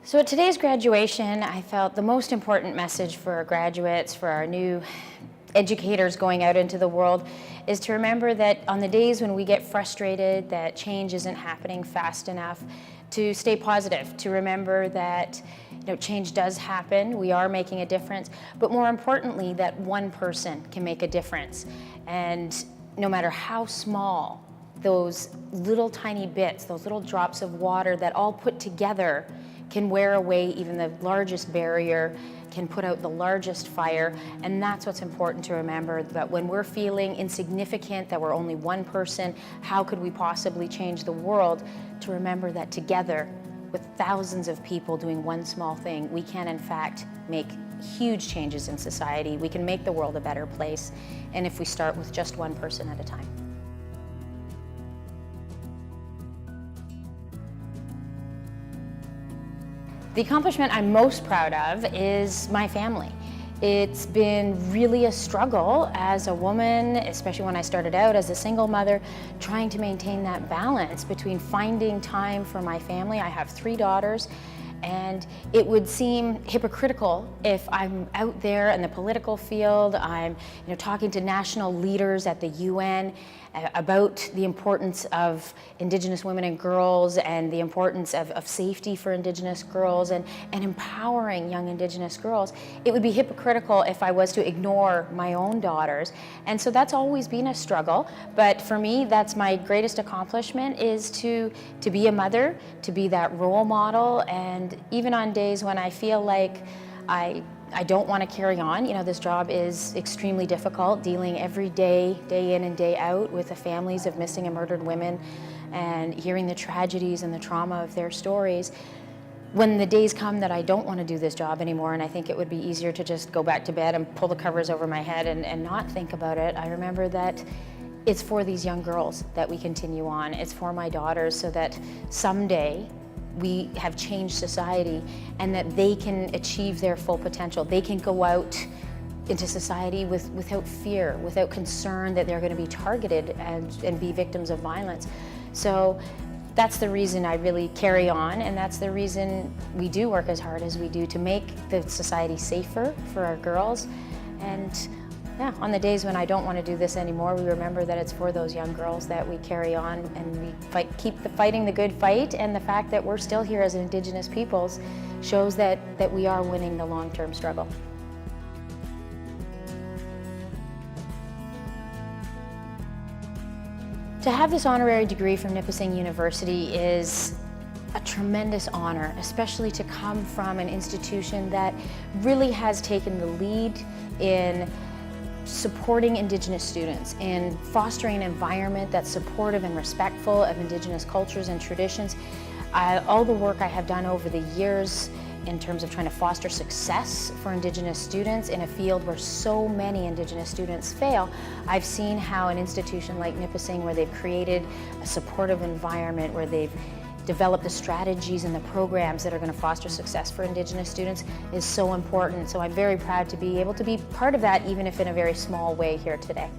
So at today's graduation, I felt the most important message for our graduates, for our new educators going out into the world, is to remember that on the days when we get frustrated that change isn't happening fast enough, to stay positive, to remember that change does happen, we are making a difference, but more importantly, that one person can make a difference. And no matter how small, those little tiny bits, those little drops of water that all put together can wear away even the largest barrier, can put out the largest fire. And that's what's important to remember, that when we're feeling insignificant, that we're only one person, how could we possibly change the world? To remember that together, with thousands of people doing one small thing, we can in fact make huge changes in society. We can make the world a better place, and if we start with just one person at a time. The accomplishment I'm most proud of is my family. It's been really a struggle as a woman, especially when I started out as a single mother, trying to maintain that balance between finding time for my family. I have 3 daughters, and it would seem hypocritical if I'm out there in the political field, I'm talking to national leaders at the UN about the importance of Indigenous women and girls and the importance of safety for Indigenous girls and empowering young Indigenous girls. It would be hypocritical if I was to ignore my own daughters. And so that's always been a struggle. But for me, that's my greatest accomplishment, is to be a mother, to be that role model. And even on days when I feel like I don't want to carry on. This job is extremely difficult, dealing every day, day in and day out, with the families of missing and murdered women and hearing the tragedies and the trauma of their stories. When the days come that I don't want to do this job anymore, and I think it would be easier to just go back to bed and pull the covers over my head and not think about it, I remember that it's for these young girls that we continue on. It's for my daughters, so that someday we have changed society and that they can achieve their full potential. They can go out into society without fear, without concern that they're going to be targeted and be victims of violence. So that's the reason I really carry on, and that's the reason we do work as hard as we do, to make the society safer for our girls. And yeah, on the days when I don't want to do this anymore, we remember that it's for those young girls that we carry on, and we keep fighting the good fight. And the fact that we're still here as Indigenous peoples shows that we are winning the long-term struggle. To have this honorary degree from Nipissing University is a tremendous honor, especially to come from an institution that really has taken the lead in supporting Indigenous students, in fostering an environment that's supportive and respectful of Indigenous cultures and traditions. All the work I have done over the years in terms of trying to foster success for Indigenous students in a field where so many Indigenous students fail, I've seen how an institution like Nipissing, where they've created a supportive environment, where they've develop the strategies and the programs that are going to foster success for Indigenous students, is so important. So I'm very proud to be able to be part of that, even if in a very small way here today.